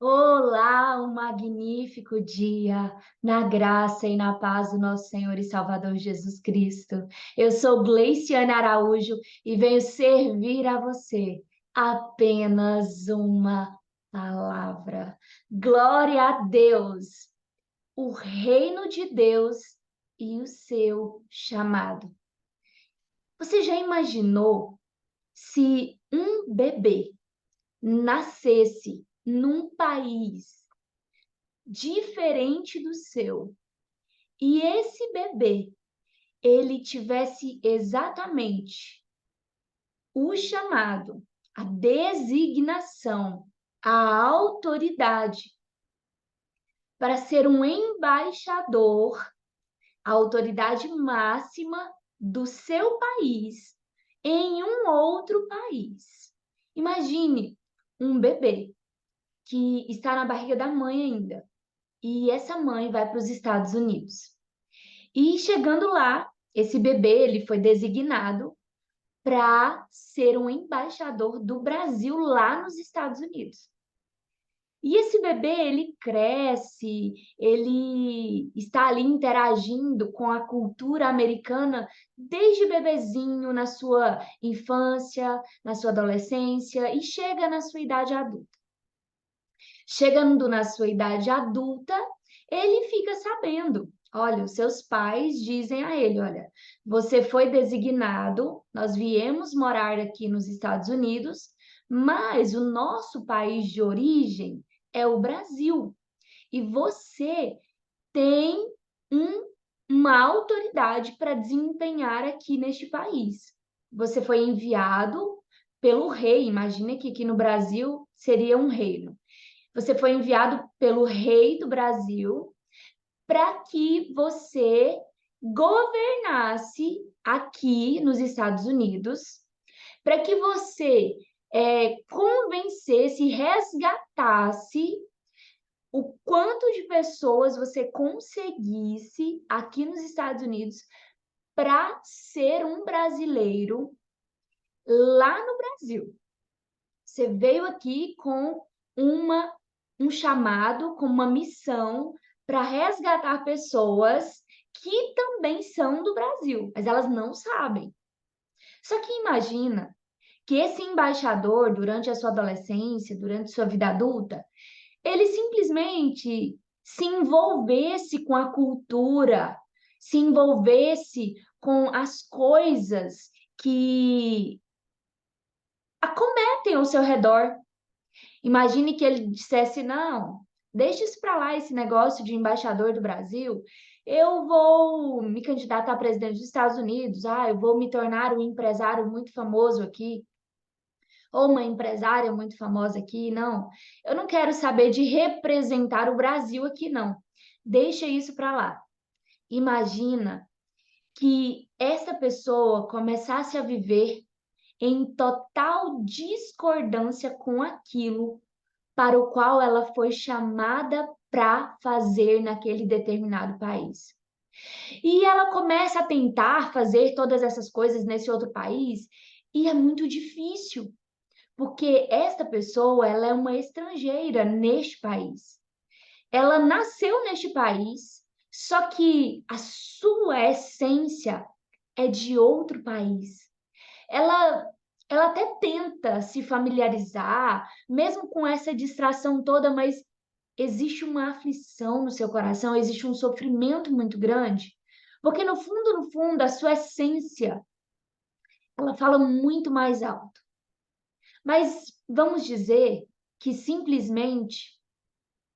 Olá, um magnífico dia, na graça e na paz do nosso Senhor e Salvador Jesus Cristo. Eu sou Gleiciane Araújo e venho servir a você apenas uma palavra. Glória a Deus, o reino de Deus e o seu chamado. Você já imaginou se um bebê nascesse num país diferente do seu, e esse bebê, ele tivesse exatamente o chamado, a designação, a autoridade para ser um embaixador, a autoridade máxima do seu país em um outro país. Imagine um bebê que está na barriga da mãe ainda, e essa mãe vai para os Estados Unidos. E chegando lá, esse bebê ele foi designado para ser um embaixador do Brasil lá nos Estados Unidos. E esse bebê, ele cresce, ele está ali interagindo com a cultura americana desde bebezinho, na sua infância, na sua adolescência e chega na sua idade adulta. Chegando na sua idade adulta, ele fica sabendo. Olha, os seus pais dizem a ele: olha, você foi designado, nós viemos morar aqui nos Estados Unidos, mas o nosso país de origem é o Brasil. E você tem um- uma autoridade para desempenhar aqui neste país. Você foi enviado pelo rei. Imagine que aqui no Brasil seria um reino. Você foi enviado pelo rei do Brasil para que você governasse aqui nos Estados Unidos, para que você convencesse, resgatasse o quanto de pessoas você conseguisse aqui nos Estados Unidos para ser um brasileiro lá no Brasil. Você veio aqui com uma, um chamado, com uma missão para resgatar pessoas que também são do Brasil, mas elas não sabem. Só que imagina que esse embaixador, durante a sua adolescência, durante sua vida adulta, ele simplesmente se envolvesse com a cultura, se envolvesse com as coisas que acometem ao seu redor. Imagine que ele dissesse: não, deixa isso para lá, esse negócio de embaixador do Brasil. Eu vou me candidatar a presidente dos Estados Unidos. Eu vou me tornar um empresário muito famoso aqui, ou uma empresária muito famosa aqui. Não, eu não quero saber de representar o Brasil aqui, não. Deixa isso para lá. Imagina que essa pessoa começasse a viver em total discordância com aquilo para o qual ela foi chamada para fazer naquele determinado país. E ela começa a tentar fazer todas essas coisas nesse outro país, e é muito difícil, porque esta pessoa, ela é uma estrangeira neste país. Ela nasceu neste país, só que a sua essência é de outro país. Ela ela até tenta se familiarizar, mesmo com essa distração toda, mas existe uma aflição no seu coração, existe um sofrimento muito grande, porque no fundo, a sua essência, ela fala muito mais alto. Mas vamos dizer que simplesmente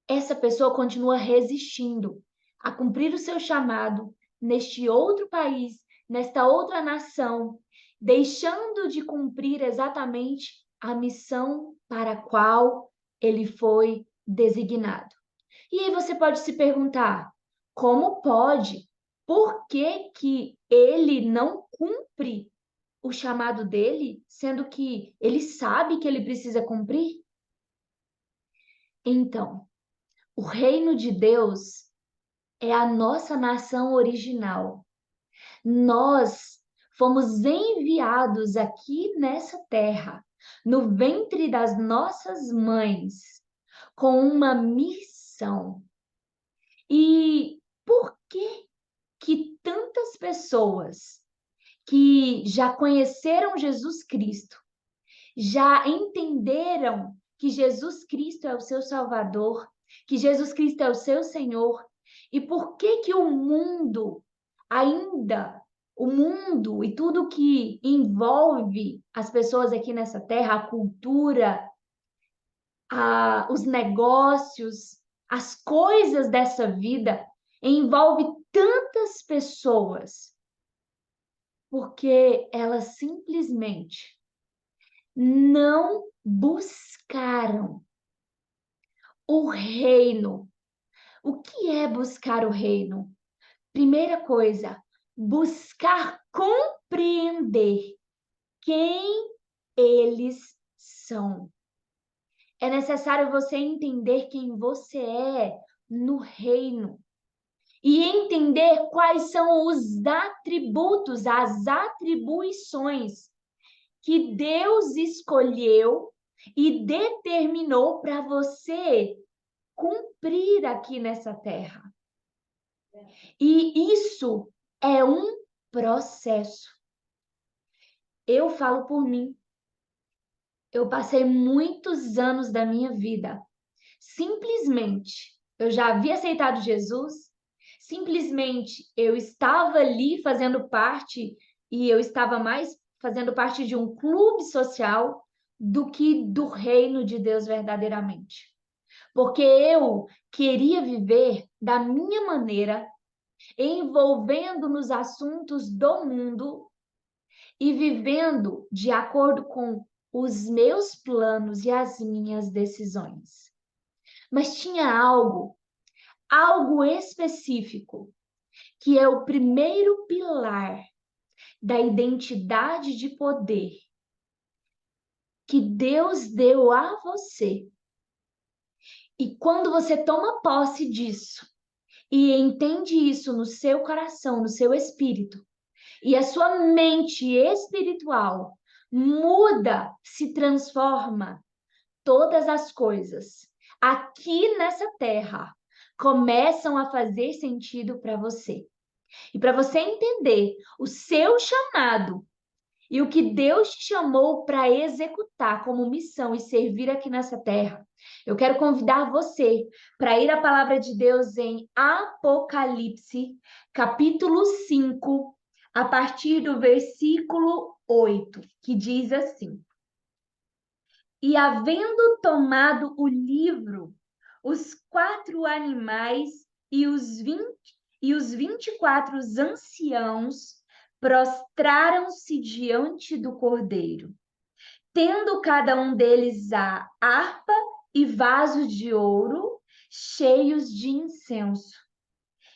essa pessoa continua resistindo a cumprir o seu chamado neste outro país, nesta outra nação, deixando de cumprir exatamente a missão para a qual ele foi designado. E aí você pode se perguntar: como pode? Por que que ele não cumpre o chamado dele, sendo que ele sabe que ele precisa cumprir? Então, o reino de Deus é a nossa nação original. Nós fomos enviados aqui nessa terra, no ventre das nossas mães, com uma missão. E por que tantas pessoas que já conheceram Jesus Cristo, já entenderam que Jesus Cristo é o seu Salvador, que Jesus Cristo é o seu Senhor, e por que o mundo ainda, o mundo e tudo que envolve as pessoas aqui nessa terra, a cultura, os negócios, as coisas dessa vida, envolve tantas pessoas, porque elas simplesmente não buscaram o reino. O que é buscar o reino? Primeira coisa, buscar compreender quem eles são. É necessário você entender quem você é no reino e entender quais são os atributos, as atribuições que Deus escolheu e determinou para você cumprir aqui nessa terra. E isso é um processo. Eu falo por mim. Eu passei muitos anos da minha vida simplesmente, eu já havia aceitado Jesus, simplesmente eu estava ali fazendo parte, e eu estava mais fazendo parte de um clube social do que do reino de Deus verdadeiramente. Porque eu queria viver da minha maneira, envolvendo nos assuntos do mundo e vivendo de acordo com os meus planos e as minhas decisões. Mas tinha algo específico, que é o primeiro pilar da identidade de poder que Deus deu a você. E quando você toma posse disso e entende isso no seu coração, no seu espírito, e a sua mente espiritual muda, se transforma, todas as coisas aqui nessa terra começam a fazer sentido para você. E para você entender o seu chamado e o que Deus te chamou para executar como missão e servir aqui nessa terra, eu quero convidar você para ir à palavra de Deus em Apocalipse, capítulo 5, a partir do versículo 8, que diz assim: E havendo tomado o livro, os 4 animais e os 24 anciãos prostraram-se diante do Cordeiro, tendo cada um deles a harpa e vasos de ouro cheios de incenso,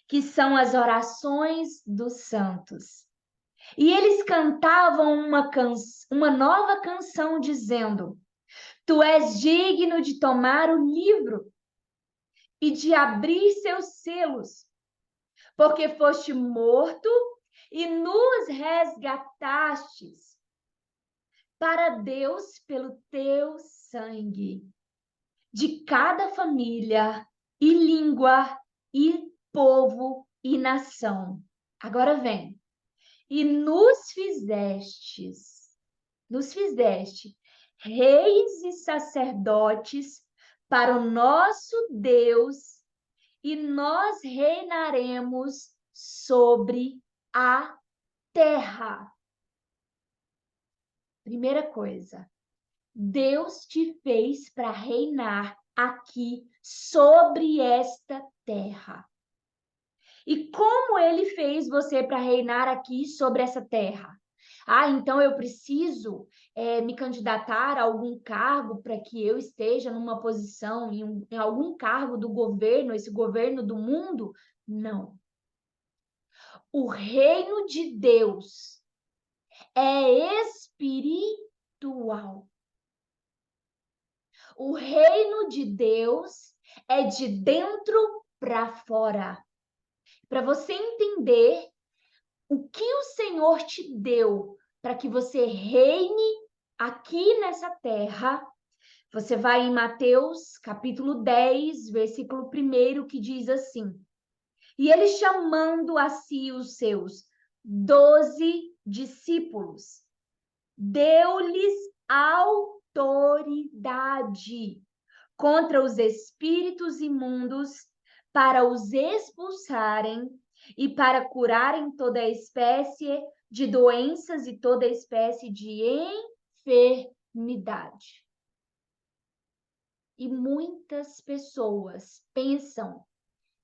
que são as orações dos santos. E eles cantavam uma nova canção, dizendo: Tu és digno de tomar o livro e de abrir seus selos, porque foste morto e nos resgatastes para Deus pelo teu sangue, de cada família e língua e povo e nação. Agora vem. E nos fizeste reis e sacerdotes para o nosso Deus, e nós reinaremos sobre a terra. Primeira coisa, Deus te fez para reinar aqui sobre esta terra. E como ele fez você para reinar aqui sobre essa terra? Ah, então eu preciso me candidatar a algum cargo para que eu esteja numa posição, em algum cargo do governo, esse governo do mundo? Não. O reino de Deus é espiritual. O reino de Deus é de dentro para fora. Para você entender o que o Senhor te deu para que você reine aqui nessa terra, Você vai em Mateus, capítulo 10, versículo 1, que diz assim: E ele chamando a si os seus 12 discípulos, deu-lhes autoridade contra os espíritos imundos para os expulsarem e para curarem toda espécie de doenças e toda espécie de enfermidade. E muitas pessoas pensam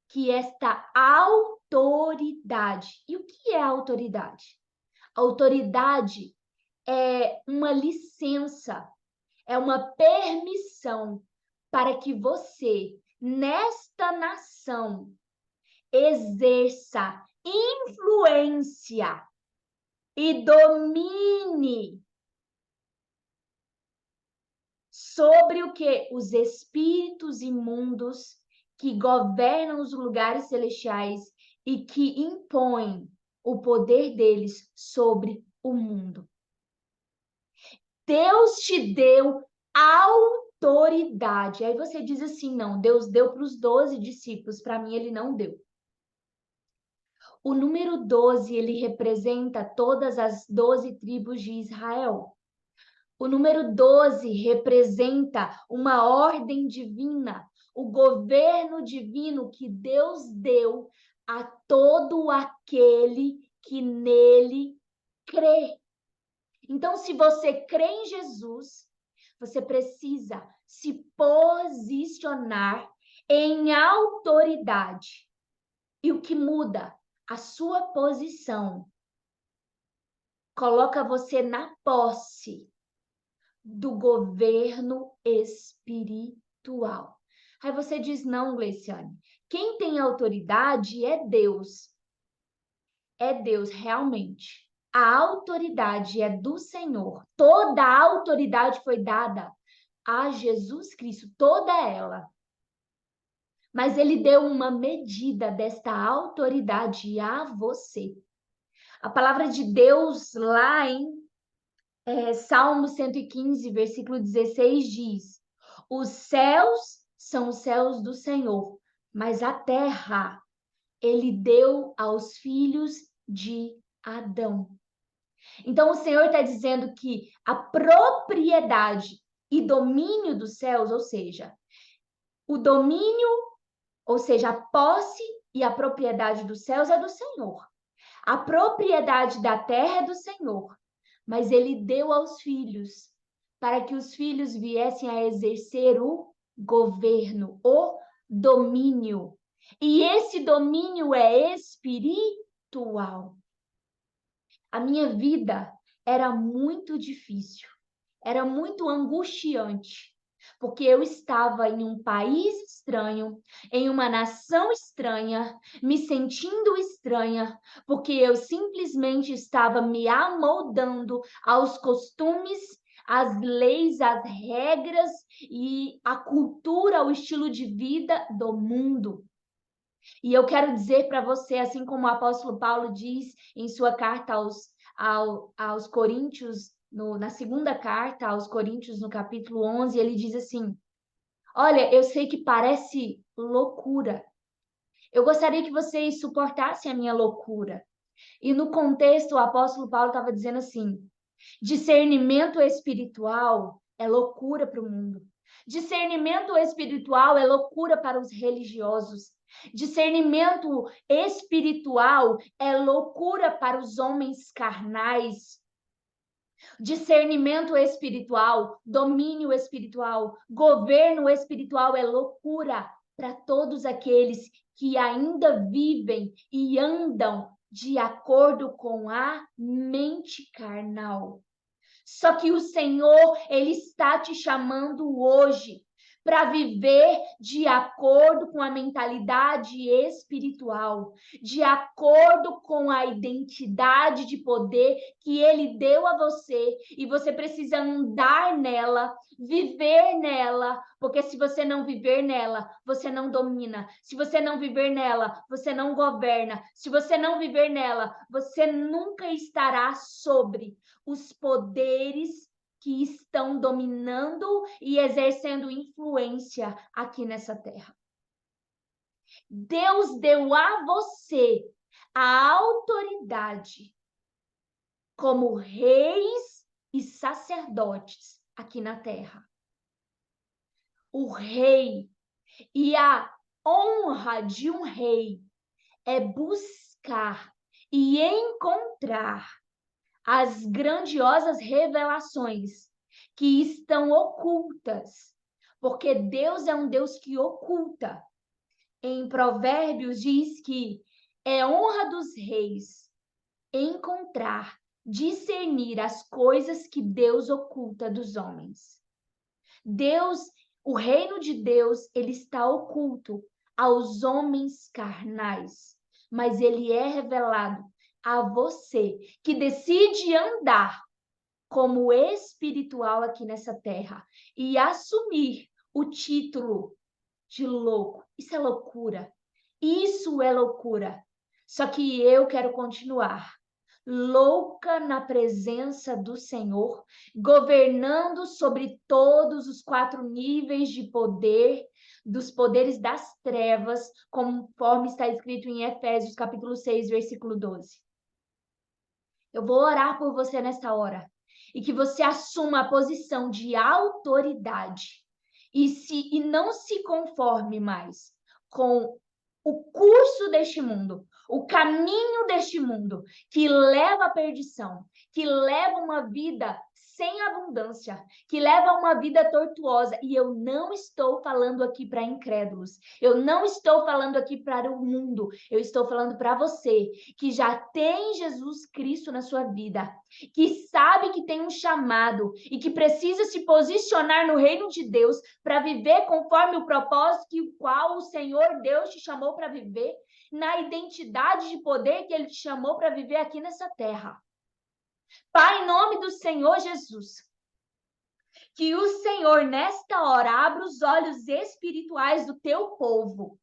que esta autoridade, e o que é autoridade? Autoridade é uma licença, é uma permissão para que você, nesta nação, exerça influência e domine sobre o que? Os espíritos imundos que governam os lugares celestiais e que impõem o poder deles sobre o mundo. Deus te deu autoridade. Aí você diz assim, não, Deus deu para os 12 discípulos, para mim ele não deu. O número 12, ele representa todas as 12 tribos de Israel. O número 12 representa uma ordem divina, o governo divino que Deus deu a todo aquele que nele crê. Então, se você crê em Jesus, você precisa se posicionar em autoridade. E o que muda? A sua posição coloca você na posse do governo espiritual. Aí você diz, não, Gleiciane, quem tem autoridade é Deus. É Deus, realmente. A autoridade é do Senhor. Toda a autoridade foi dada a Jesus Cristo, toda ela. Mas ele deu uma medida desta autoridade a você. A palavra de Deus lá em Salmo 115, versículo 16 diz: Os céus são os céus do Senhor, mas a terra ele deu aos filhos de Adão. Então o Senhor está dizendo que a propriedade e domínio dos céus, ou seja, o domínio, ou seja, a posse e a propriedade dos céus é do Senhor. A propriedade da terra é do Senhor, mas ele deu aos filhos, para que os filhos viessem a exercer o governo, o domínio. E esse domínio é espiritual. A minha vida era muito difícil, era muito angustiante, porque eu estava em um país estranho, em uma nação estranha, me sentindo estranha, porque eu simplesmente estava me amoldando aos costumes, às leis, às regras e à cultura, ao estilo de vida do mundo. E eu quero dizer para você, assim como o apóstolo Paulo diz em sua carta aos Coríntios, na segunda carta aos Coríntios, no capítulo 11, ele diz assim: Olha, eu sei que parece loucura. Eu gostaria que vocês suportassem a minha loucura. E no contexto, o apóstolo Paulo estava dizendo assim: discernimento espiritual é loucura para o mundo. Discernimento espiritual é loucura para os religiosos. Discernimento espiritual é loucura para os homens carnais. Discernimento espiritual, domínio espiritual, governo espiritual é loucura para todos aqueles que ainda vivem e andam de acordo com a mente carnal. Só que o Senhor, ele está te chamando hoje para viver de acordo com a mentalidade espiritual, de acordo com a identidade de poder que ele deu a você, e você precisa andar nela, viver nela, porque se você não viver nela, você não domina. Se você não viver nela, você não governa. Se você não viver nela, você nunca estará sobre os poderes que estão dominando e exercendo influência aqui nessa terra. Deus deu a você a autoridade como reis e sacerdotes aqui na terra. O rei e a honra de um rei é buscar e encontrar as grandiosas revelações que estão ocultas, porque Deus é um Deus que oculta. Em Provérbios diz que é honra dos reis encontrar, discernir as coisas que Deus oculta dos homens. Deus, o reino de Deus, ele está oculto aos homens carnais, mas ele é revelado a você que decide andar como espiritual aqui nessa terra e assumir o título de louco. Isso é loucura. Isso é loucura. Só que eu quero continuar louca na presença do Senhor, governando sobre todos os 4 níveis de poder, dos poderes das trevas, conforme está escrito em Efésios capítulo 6, versículo 12. Eu vou orar por você nesta hora e que você assuma a posição de autoridade e não se conforme mais com o curso deste mundo, o caminho deste mundo que leva à perdição, que leva uma vida sem abundância, que leva uma vida tortuosa. E eu não estou falando aqui para incrédulos, eu não estou falando aqui para o mundo, eu estou falando para você que já tem Jesus Cristo na sua vida, que sabe que tem um chamado e que precisa se posicionar no reino de Deus para viver conforme o propósito que o qual o Senhor Deus te chamou para viver, na identidade de poder que Ele te chamou para viver aqui nessa terra. Pai, em nome do Senhor Jesus, que o Senhor nesta hora abra os olhos espirituais do teu povo,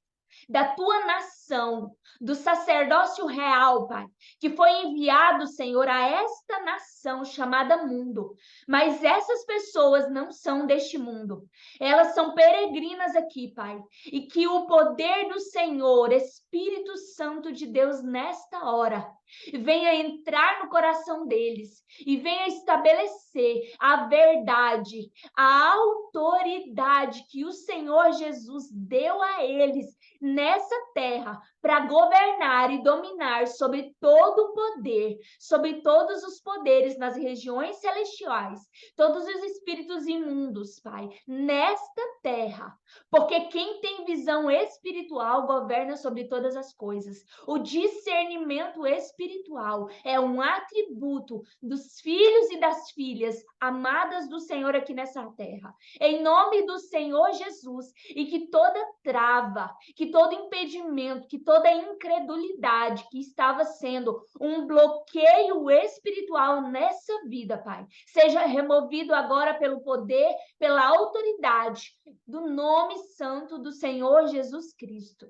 da tua nação, do sacerdócio real, Pai, que foi enviado, Senhor, a esta nação chamada mundo. Mas essas pessoas não são deste mundo. Elas são peregrinas aqui, Pai. E que o poder do Senhor, Espírito Santo de Deus, nesta hora, venha entrar no coração deles e venha estabelecer a verdade, a autoridade que o Senhor Jesus deu a eles nessa terra para governar e dominar sobre todo o poder, sobre todos os poderes nas regiões celestiais, todos os espíritos imundos, Pai, nesta terra. Porque quem tem visão espiritual governa sobre todas as coisas. O discernimento espiritual é um atributo dos filhos e das filhas amadas do Senhor aqui nessa terra. Em nome do Senhor Jesus, e que toda trava, que todo impedimento, que toda incredulidade que estava sendo um bloqueio espiritual nessa vida, Pai, seja removido agora pelo poder, pela autoridade do nome santo do Senhor Jesus Cristo.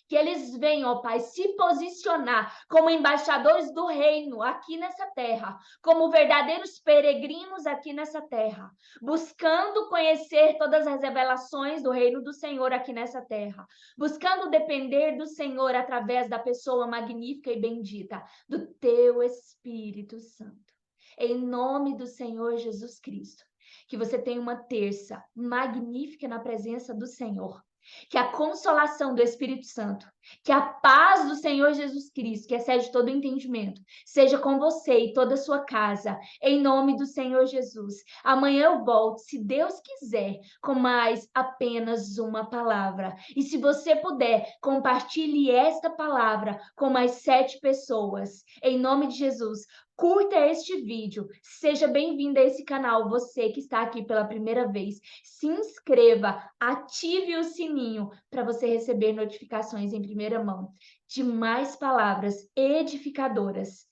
Que eles venham, ó Pai, se posicionar como embaixadores do reino aqui nessa terra, como verdadeiros peregrinos aqui nessa terra, buscando conhecer todas as revelações do reino do Senhor aqui nessa terra, buscando depender do Senhor através da pessoa magnífica e bendita do teu Espírito Santo. Em nome do Senhor Jesus Cristo, que você tenha uma terça magnífica na presença do Senhor. Que a consolação do Espírito Santo, que a paz do Senhor Jesus Cristo, que excede todo o entendimento, seja com você e toda a sua casa, em nome do Senhor Jesus. Amanhã eu volto, se Deus quiser, com mais apenas uma palavra. E se você puder, compartilhe esta palavra com mais 7 pessoas, em nome de Jesus. Curta este vídeo, seja bem-vindo a esse canal, você que está aqui pela primeira vez. Se inscreva, ative o sininho para você receber notificações em primeira mão de mais palavras edificadoras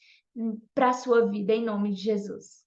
para a sua vida, em nome de Jesus.